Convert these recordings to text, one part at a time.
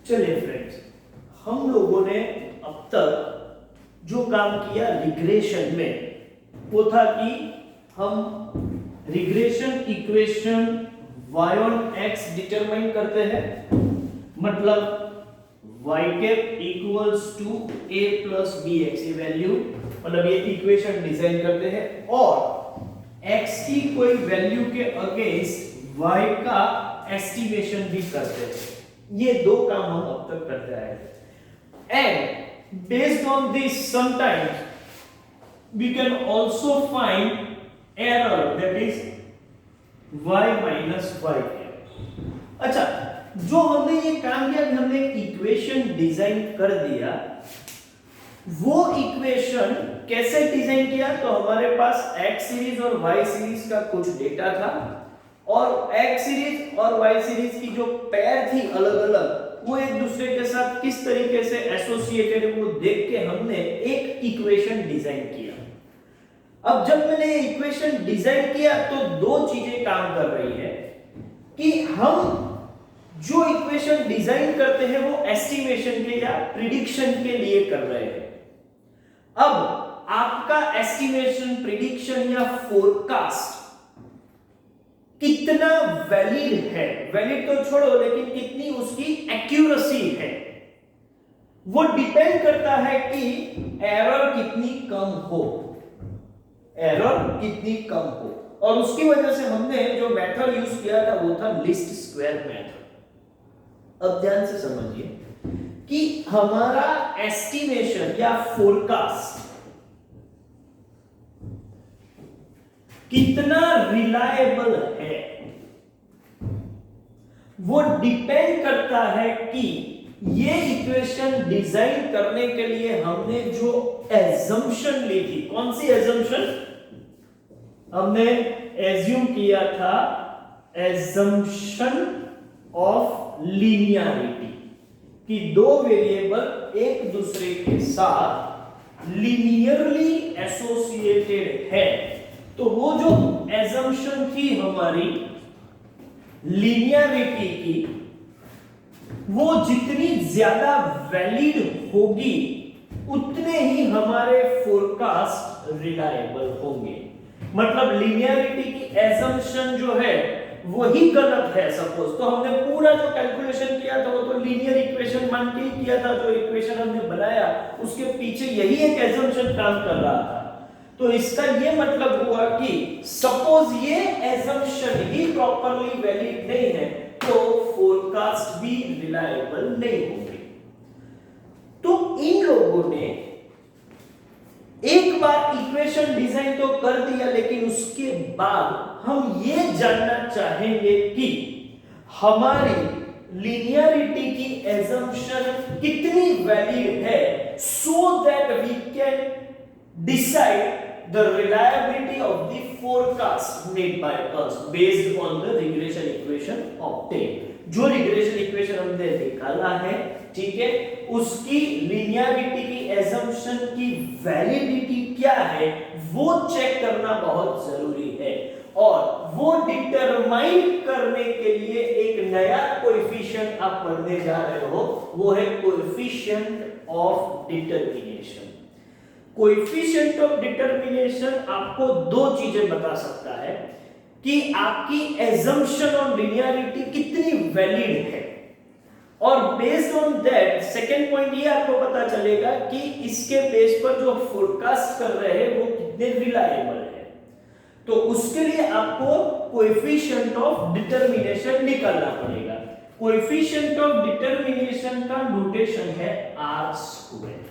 चलिए फ्रेंड्स, हम लोगों ने अब तक जो काम किया रिग्रेशन में वो था कि हम regression equation y on x determine करते हैं, मतलब y cap equals to a plus bx, ये वैल्यू मतलब ये इक्वेशन डिजाइन करते हैं और x की कोई वैल्यू के अगेंस्ट y का एस्टिमेशन भी करते हैं। ये दो काम हम अब तक करते आए हैं and based on this sometimes we can also find error that is y minus y। अच्छा, जो हमने ये काम किया, हमने इक्वेशन डिजाइन कर दिया। वो इक्वेशन कैसे डिजाइन किया? तो हमारे पास x सीरीज और y सीरीज का कुछ डेटा था और x सीरीज और y सीरीज की जो पेयर थी अलग अलग, वो एक दूसरे के साथ किस तरीके से एसोसिएटेड है वो देख के हमने एक इक्वेशन डिजाइन किया। अब जब मैंने ये इक्वेशन डिजाइन किया तो दो चीजें काम कर रही है कि हम जो इक्वेशन डिजाइन करते हैं वो एस्टिमेशन के या प्रिडिक्शन के लिए कर रहे हैं। अब आपका एस्टिमेशन, प्रिडिक्शन या फोरकास्ट कितना वैलिड है, वैलिड तो छोड़ो लेकिन कितनी उसकी एक्यूरेसी है, वो डिपेंड करता है कि एरर कितनी कम हो, एरर कितनी कम हो। और उसकी वजह से हमने जो मेथड यूज किया था वो था लीस्ट स्क्वायर मेथड। अब ध्यान से समझिए कि हमारा एस्टिमेशन या फोरकास्ट कितना रिलायबल है, वो डिपेंड करता है कि ये इक्वेशन डिजाइन करने के लिए हमने जो एजम्पशन ली थी। कौन सी एजम्पशन? हमने एज्यूम किया था एजम्पशन ऑफ लीनियरिटी कि दो वेरिएबल एक दूसरे के साथ लीनियरली एसोसिएटेड है। तो वो जो एजम्पशन थी हमारी लीनियरिटी की, वो जितनी ज्यादा वैलिड होगी उतने ही हमारे फोरकास्ट रिलायबल होंगे। मतलब लीनियरिटी की एजम्पशन जो है वही गलत है सपोज, तो हमने पूरा जो कैलकुलेशन किया था वो तो लीनियर इक्वेशन मान के ही किया था। जो इक्वेशन हमने बनाया उसके पीछे यही एक एजम्पशन काम कर रहा था। तो इसका ये मतलब हुआ कि सपोज ये एजम्पशन ही प्रॉपर्ली वैलिड नहीं है तो फोरकास्ट भी रिलायबल नहीं होंगे। तो इन लोगों ने एक बार इक्वेशन डिजाइन तो कर दिया, लेकिन उसके बाद हम ये जानना चाहेंगे कि हमारी लीनियरिटी की एजम्पशन कितनी वैलिड है, so that we can decide the reliability of the forecast made by us based on the regression equation obtained। जो regression equation हमने निकाला है, ठीक है, उसकी linearity की assumption की validity क्या है वो चेक करना बहुत जरूरी है। और वो डिटरमाइन करने के लिए एक नया कोएफिशिएंट आप पढ़ने जा रहे हो, वो है coefficient of determination. Coefficient of determination आपको दो चीजें बता सकता है कि आपकी एजम्पशन ऑन लीनियरिटी कितनी वैलिड है, और based on that second point ये आपको पता चलेगा कि इसके बेस पर जो फोरकास्ट कर रहे हैं वो कितने रिलायबल है। तो उसके लिए आपको कोएफिशिएंट ऑफ डिटरमिनेशन निकालना पड़ेगा। कोएफिशिएंट ऑफ डिटरमिनेशन का नोटेशन है आर स्क्वायर,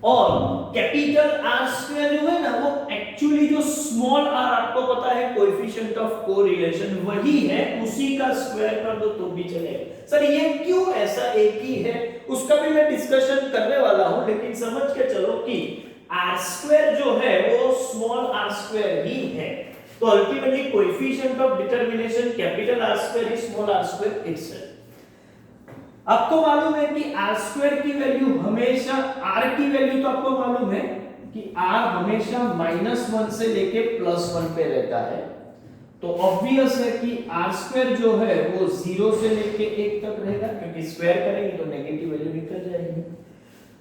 और कैपिटल आर स्क्वायर जो है ना वो एक्चुअली जो स्मॉल आर आपको पता है कोएफिशिएंट ऑफ कोरिलेशन वही है, उसी का स्क्वायर कर दो तो भी चलेगा। सर ये क्यों ऐसा एक ही है उसका भी मैं डिस्कशन करने वाला हूं, लेकिन समझ के चलो कि आर स्क्वायर जो है वो स्मॉल आर स्क्वायर ही है। तो ultimately coefficient of determination capital R square is small R square itself. आपको मालूम है कि आर स्क्वायर की वैल्यू हमेशा, आर की वैल्यू तो आपको मालूम है कि आर हमेशा -1 से लेके +1 पे रहता है। तो ऑब्वियस है कि आर स्क्वायर जो है वो 0 से लेके 1 तक रहेगा, क्योंकि स्क्वायर करेंगे तो नेगेटिव वैल्यू निकल जाएगी।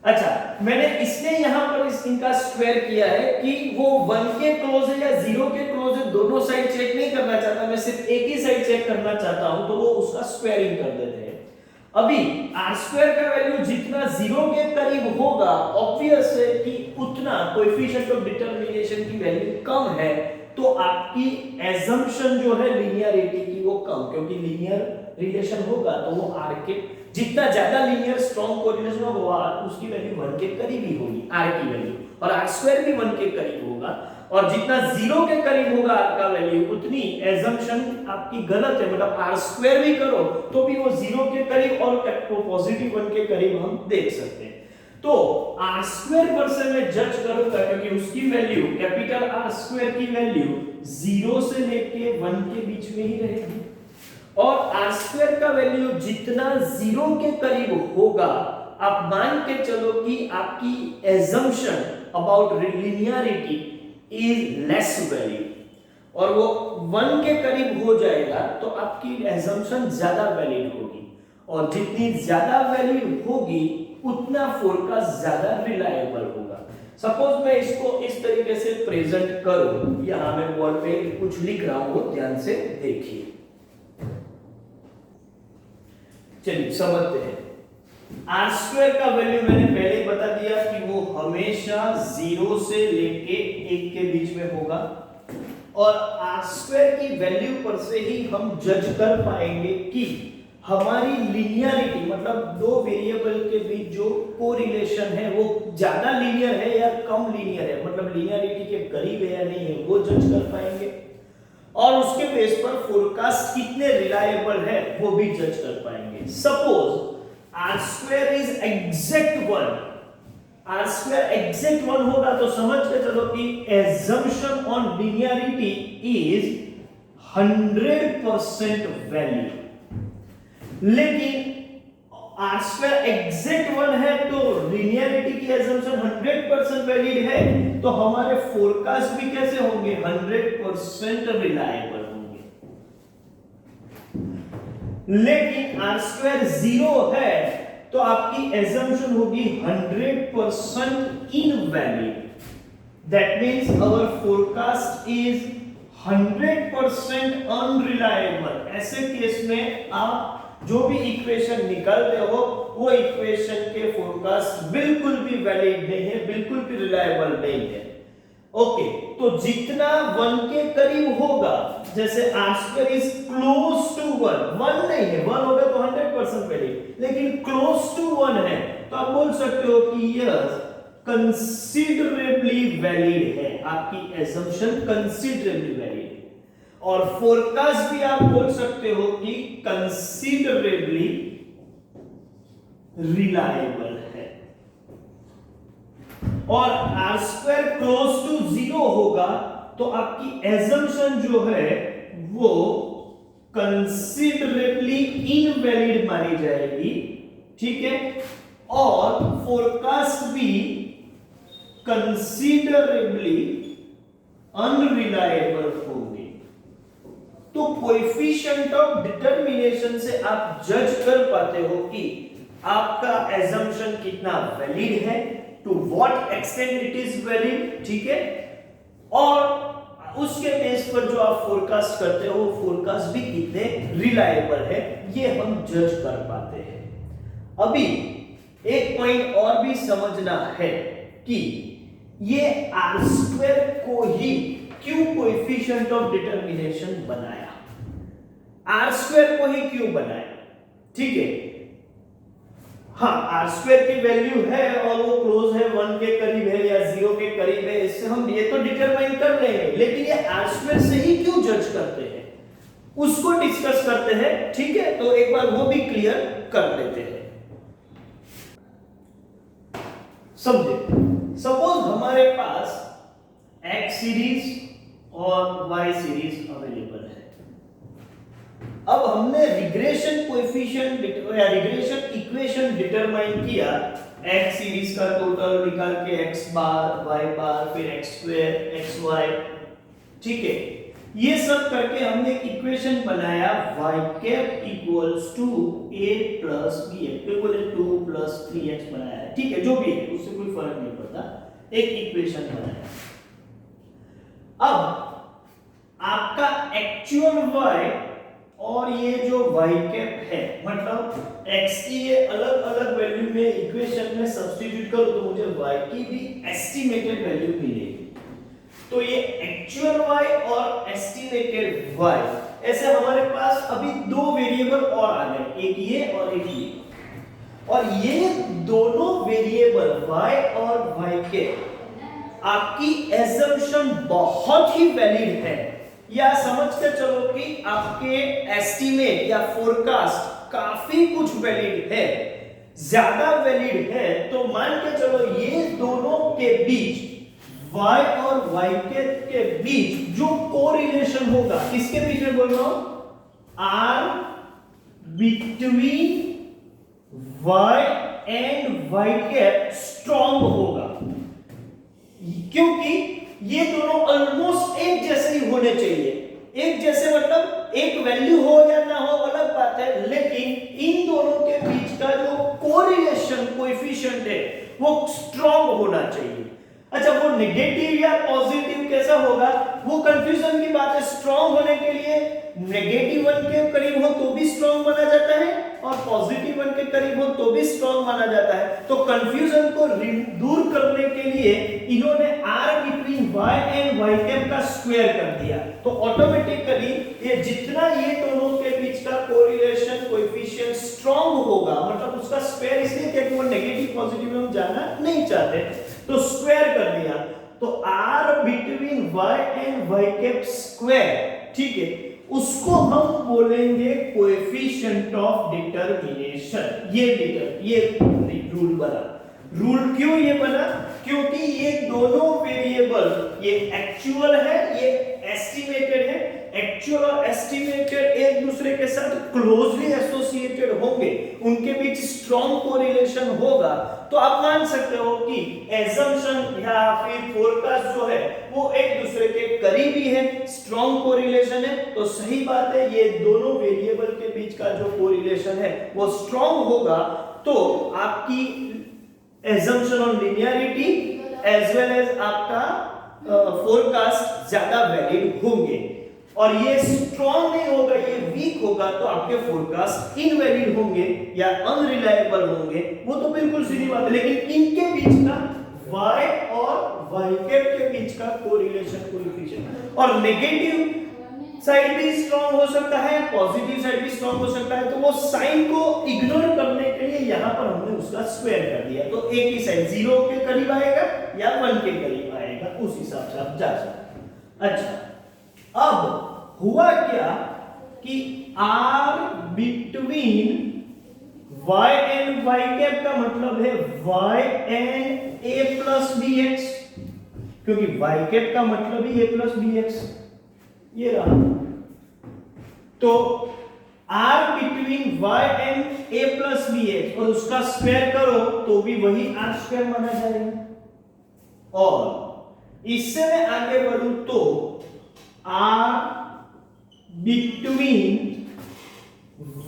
अच्छा, मैंने इसलिए यहां पर इनका स्क्वायर किया है कि वो 1 के क्लोज है या 0 के क्लोज है दोनों साइड चेक नहीं करना चाहता, मैं सिर्फ एक ही साइड चेक करना चाहता हूं, तो वो उसका स्क्वायरिंग कर देते हैं। अभी आर स्क्वायर का वैल्यू जितना 0 के करीब होगा, ऑब्वियस है कि उतना कोएफिशिएंट ऑफ डिटरमिनेशन की वैल्यू कम है, तो आपकी एजम्पशन जो है लीनियरिटी की वो कम, क्योंकि लीनियर रिलेशन होगा तो वो आर के जितना ज्यादा लीनियर स्ट्रॉन्ग कोरिलेशन होगा उसकी वैल्यू 1 के करीब ही होगी, आर की वैल्यू, और आर स्क्वायर भी 1 के करीब होगा, और जितना 0 के करीब होगा आर का वैल्यू उतनी एजम्पशन आपकी गलत है, मतलब आर स्क्वायर भी करो तो भी वो 0 के करीब और पॉजिटिव 1 के करीब हम देख सकते हैं। तो आर स्क्वायर पर से मैं जज करूंगा क्योंकि उसकी वैल्यू कैपिटल आर स्क्वायर की वैल्यू 0 से लेके 1 के बीच में ही रहेगी, और आर स्क्वायर का वैल्यू जितना 0 के करीब होगा, आप मान के चलो कि आपकी assumption about linearity is less valid, और वो 1 के करीब हो जाएगा तो आपकी एजम्पशन ज्यादा वैलिड होगी, और जितनी ज्यादा वैलिड होगी उतना फोरकास्ट ज्यादा रिलायबल होगा। सपोज मैं इसको इस तरीके से प्रेजेंट करूं, यहां मैं बोर्ड पे कुछ लिख रहा हूं, ध्यान से देखिए। चलिए समझते हैं। आर स्क्वायर का वैल्यू मैंने पहले ही बता दिया कि वो हमेशा 0 से लेके 1 के बीच में होगा, और आर स्क्वायर की वैल्यू पर से ही हम जज कर पाएंगे कि हमारी लिनियरिटी, मतलब दो वेरिएबल के बीच जो कोरिलेशन है वो ज्यादा लीनियर है या कम लीनियर है, मतलब लिनियरिटी के करीब है या नहीं है, वो जज कर पाएंगे, और उसके बेस पर फोरकास्ट कितने रिलायबल है वो भी जज कर पाएंगे। Suppose R square is exact 1, R square exact 1 होगा तो समझ के चलो कि assumption on linearity is 100% valid, लेकिन आर स्क्वायर एग्जैक्ट 1 है तो लिनियरिटी की एजम्पशन 100% वैलिड है, तो हमारे फोरकास्ट भी कैसे होंगे, 100% रिलायबल होंगे। लेकिन आर स्क्वायर 0 है तो आपकी एजम्पशन होगी 100% invalid, that means our forecast is 100% unreliable. ऐसे केस में आप जो भी इक्वेशन निकालते हो वो इक्वेशन के फोरकास्ट बिल्कुल भी वैलिड नहीं है, बिल्कुल भी रिलायबल नहीं है। ओके, तो जितना 1 के करीब होगा, जैसे R square is close to 1 नहीं है, 1 होगा तो 100% वैलिड, लेकिन क्लोज टू 1 है तो आप बोल सकते हो कि यस कंसीडरेबली वैलिड है, आपकी एजम्पशन कंसीडरेबली वैलिड है, और फोरकास्ट भी आप बोल सकते हो कि कंसीडरेबली रिलायबल है, और आर स्क्वायर क्लोज टू 0 होगा तो आपकी एजम्पशन जो है वो कंसीडरेबली इनवैलिड मानी जाएगी, ठीक है, और फोरकास्ट भी कंसीडरेबली अनरिलायबल होंगे। तो कोएफिशिएंट ऑफ डिटरमिनेशन से आप जज कर पाते हो कि आपका एजम्पशन कितना वैलिड है, to what extent it is valid, ठीक है, और उसके बेस पर जो आप फोरकास्ट करते हो फोरकास्ट भी कितने रिलायबल है ये हम जज कर पाते हैं। अभी एक पॉइंट और भी समझना है कि ये आर स्क्वायर को ही क्यों कोएफिशिएंट ऑफ डिटरमिनेशन बनाया, आर स्क्वायर को ही क्यों बनाया, ठीक है। हाँ, आर स्क्वायर की वैल्यू है और वो क्लोज है 1 के करीब है या 0 के करीब है, इससे हम ये तो डिटरमाइन कर लेंगे, लेकिन ये आर स्क्वायर से ही क्यों जज करते हैं उसको डिस्कस करते हैं, ठीक है। तो एक बार वो भी क्लियर कर लेते हैं। समझे, सपोज हमारे पास x सीरीज और y सीरीज अवेलेबल है। अब हमने रिग्रेशन कोएफिशिएंट या रिग्रेशन इक्वेशन डिटरमाइन किया, x सीरीज का टोटल निकाल के x बार y बार फिर x स्क्वायर xy, ठीक है। ये सब करके हमने एक इक्वेशन बनाया y cap equals to a plus bf, कोई बोले 2 प्लस 3x बनाया है, ठीक है, जो भी है उससे कोई फर्क नहीं पड़ता, एक इक्वेशन बनाया। अब आपका एक्चुअल y और ये जो y कैप है, मतलब x की ये अलग अलग वैल्यू में इक्वेशन में सब्स्टिट्यूट करो तो मुझे y की भी एस्टिमेटेड वैल्यू मिलेगी। तो ये एक्चुअल y और एस्टिमेटेड y, ऐसे हमारे पास अभी दो वेरिएबल और आ गए, एक ये और एक ये, और ये दोनों वेरिएबल y और y के आपकी एजम्पशन बहुत ही वैलिड है, या समझ के चलो कि आपके एस्टिमेट या फोरकास्ट काफी कुछ वैलिड है, ज्यादा वैलिड है। तो मान के चलो ये दोनों के बीच y और y के बीच जो कोरिलेशन होगा, किसके बीच में बोल रहा हूं, r between y and y cap strong होगा, क्योंकि ये दोनों ऑलमोस्ट एक जैसे ही होने चाहिए। एक जैसे मतलब एक वैल्यू हो या ना हो अलग बात है, लेकिन इन दोनों के बीच का जो कोरिलेशन कोएफिशिएंट है वो स्ट्रॉन्ग होना चाहिए। अच्छा, वो नेगेटिव या पॉजिटिव कैसा होगा, वो कंफ्यूजन की बात है। स्ट्रॉन्ग होने के लिए नेगेटिव 1 के करीब हो तो भी स्ट्रॉन्ग माना जाता है, और पॉजिटिव 1 के करीब हो तो भी स्ट्रॉन्ग माना जाता है। तो कंफ्यूजन को दूर करने के लिए इन्होंने r between y and y cap का स्क्वायर कर दिया, तो ऑटोमेटिकली ये जितना ये दोनों के बीच का कोरिलेशन कोएफिशिएंट स्ट्रॉन्ग होगा, मतलब उसका स्क्वायर, इसलिए क्योंकि वो नेगेटिव पॉजिटिव में हम जाना नहीं चाहते, तो स्क्वायर कर दिया। तो r between y and y cap square, ठीक है, उसको हम बोलेंगे कोएफिशिएंट ऑफ डिटरमिनेशन। ये रूल बना। रूल क्यों ये बना, क्योंकि ये दोनों वेरिएबल, ये एक्चुअल है, ये एस्टिमेटेड है। एक्चुअल और एस्टिमेटेड एक दूसरे के साथ क्लोजली एसोसिएटेड होंगे, उनके बीच स्ट्रॉन्ग कोरिलेशन होगा, तो आप मान सकते हो कि एजम्पशन या फिर फोरकास्ट जो है वो एक दूसरे के करीबी है, स्ट्रॉन्ग कोरिलेशन है। तो सही बात है, ये दोनों वेरिएबल के बीच का जो कोरिलेशन है वो स्ट्रॉन्ग होगा, तो आपकी assumption on linearity as well as आपका फोरकास्ट ज्यादा वैलिड होंगे। और ये स्ट्रॉन्ग नहीं होगा, ये वीक होगा, तो आपके फोरकास्ट इनवैलिड होंगे या अनरिलायबल होंगे, वो तो बिल्कुल सीधी बात है। लेकिन इनके बीच का y और y कैप के बीच का कोरिलेशन कोएफिशिएंट, और नेगेटिव साइड भी स्ट्रॉन्ग हो सकता है, पॉजिटिव साइड भी स्ट्रॉन्ग हो सकता है, तो वो साइन को इग्नोर करने के लिए यहां पर हमने उसका स्क्वायर कर दिया। तो एक ही साइन 0 के करीब आएगा या 1 के करीब आएगा, उस हिसाब से आप जा सकते। अच्छा, अब हुआ क्या कि r between y and y cap का मतलब है y and a plus bx, क्योंकि y कैप का मतलब ही a प्लस bx, ये रहा। तो r between y and a plus bx, और उसका स्क्वायर करो तो भी वही r स्क्वायर माना जाएगा। और इससे मैं आगे बढ़ूं तो r between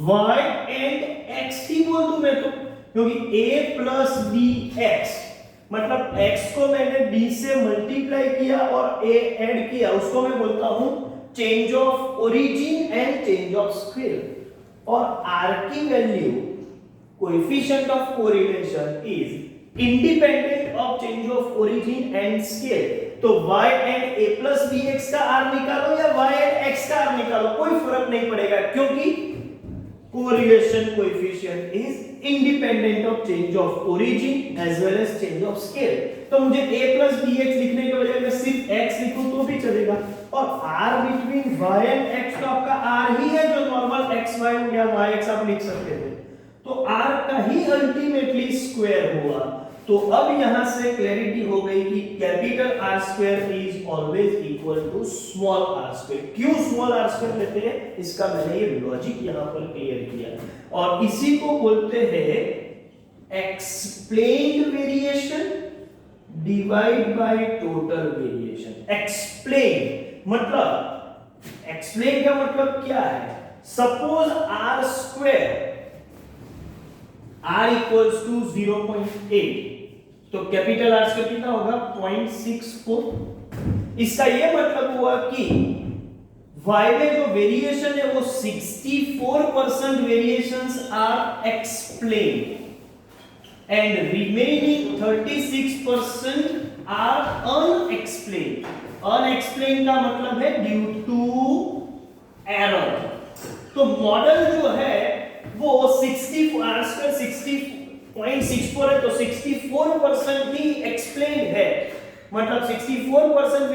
y and x ही बोल दूं मैं तो, क्योंकि a प्लस bx मतलब x को मैंने b से मल्टीप्लाई किया और a ऐड किया, उसको मैं बोलता हूं change of origin and change of square. और r की value coefficient of correlation is independent of change of origin and scale. तो y and a plus bx का r निकालो या y एंड x का r निकालो, कोई फर्क नहीं पड़ेगा, क्योंकि correlation coefficient is independent of change of origin as well as change of scale. तो मुझे a प्लस bx लिखने के बजाय मैं सिर्फ x लिखूं तो भी चलेगा। और r between y and x तो आपका r ही है, जो नॉर्मल xy या yx आप लिख सकते थे, तो r का ही अल्टीमेटली स्क्वायर हुआ। तो अब यहां से क्लैरिटी हो गई कि capital R square is always equal to small r square. क्यों स्मॉल r स्क्वायर लेते हैं, इसका मैंने ये लॉजिक यहां पर क्लियर किया, और इसी को बोलते हैं explained variation divide by total variation. Explain मतलब एक्सप्लेन का मतलब क्या है? Suppose R square r equals to 0.8, तो कैपिटल आर स्क्वायर कितना होगा? 0.64। इसका ये मतलब हुआ कि y में जो वेरिएशन है वो 64% variations are explained and remaining 36% are unexplained. Unexplained का मतलब है ड्यू टू एरर। तो मॉडल जो है वो 60.64 है, तो 64% ही एक्सप्लेन्ड है, मतलब 64%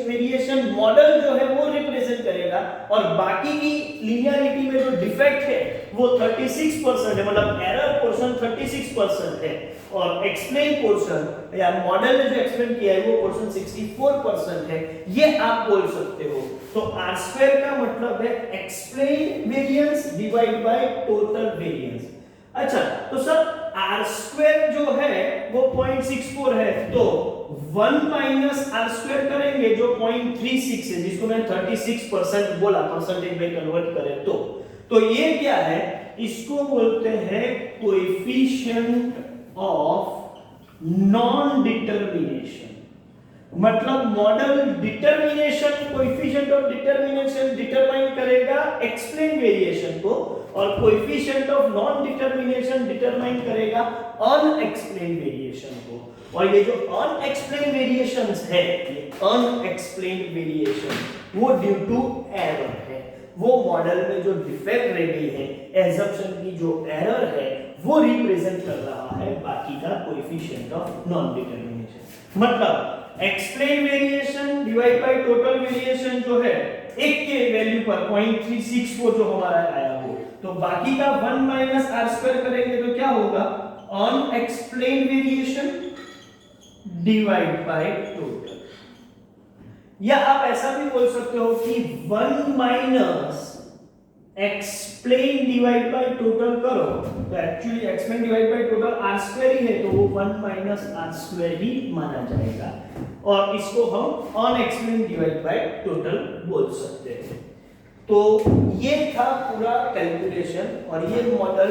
वेरिएशन मॉडल जो है वो रिप्रेजेंट करेगा, और बाकी की लीनियरिटी में जो डिफेक्ट है वो 36% है, मतलब एरर पोर्शन 36% है, और एक्सप्लेन पोर्शन या मॉडल ने जो एक्सप्लेन किया है वो पोर्शन 64% है। ये आप बोल सकते हो। तो आर स्क्वायर का मतलब है explain variance divide by total variance. अच्छा, तो सर आर स्क्वायर जो है वो 0.64 है, तो 1 माइनस आर स्क्वायर करेंगे जो 0.36 है, जिसको मैंने 36% बोला, परसेंटेज में कन्वर्ट करें तो ये क्या है? इसको बोलते हैं कोएफिशिएंट ऑफ नॉन डिटरमिनेशन। मतलब model determination, coefficient of determination determine करेगा एक्सप्लेन वेरिएशन को, और coefficient of non determination determine करेगा अनएक्सप्लेन वेरिएशन को। और ये जो अनएक्सप्लेन वेरिएशंस है, ये अनएक्सप्लेन वेरिएशन वो ड्यू टू एरर है, वो मॉडल में जो डिफेक्ट रह गई है, एजम्पशन की जो एरर है वो रिप्रेजेंट कर रहा है बाकी का कोएफिशिएंट ऑफ नॉन डिटरमिनेशन। मतलब explain variation divide by total variation जो है एक के वैल्यू पर 0.364 जो हमारा आया हो, तो बाकी का 1 माइनस आर स्क्वायर करेंगे तो क्या होगा? Unexplained variation divide by total. या आप ऐसा भी बोल सकते हो कि 1 minus explained divide by total करो, तो actually explained divide by total R square ही है, तो वो 1 माइनस आर स्क्वायर ही माना जाएगा, और इसको हम अनएक्सप्लेन डिवाइड बाय टोटल बोल सकते हैं। तो ये था पूरा कैलकुलेशन, और ये मॉडल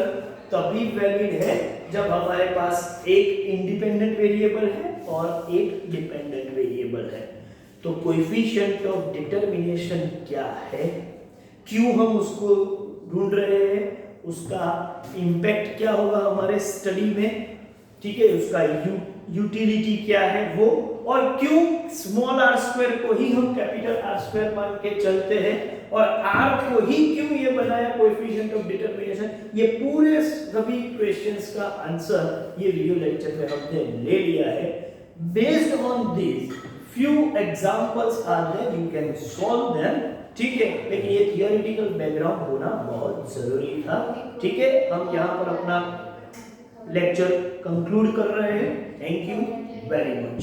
तभी वैलिड है जब हमारे पास एक इंडिपेंडेंट वेरिएबल है और एक डिपेंडेंट वेरिएबल है। तो कोएफिशिएंट ऑफ डिटरमिनेशन क्या है, क्यों हम उसको ढूंढ रहे हैं, उसका इंपैक्ट क्या होगा हमारे स्टडी में, ठीक है, उसका यूटिलिटी क्या है वो, और क्यों स्मॉल आर स्क्वायर को ही हम कैपिटल आर स्क्वायर मान के चलते हैं, और आर को ही क्यों ये बनाया कोएफिशिएंट ऑफ डिटरमिनेशन, ये पूरे सभी क्वेश्चंस का आंसर ये वीडियो लेक्चर में हमने ले लिया है। Based on this few examples are there, you can solve them, ठीक है, लेकिन ये थियोरेटिकल बैकग्राउंड होना बहुत जरूरी था। ठीक है, हम यहाँ पर अपना लेक्चर कंक्लूड कर रहे हैं। Thank you very much.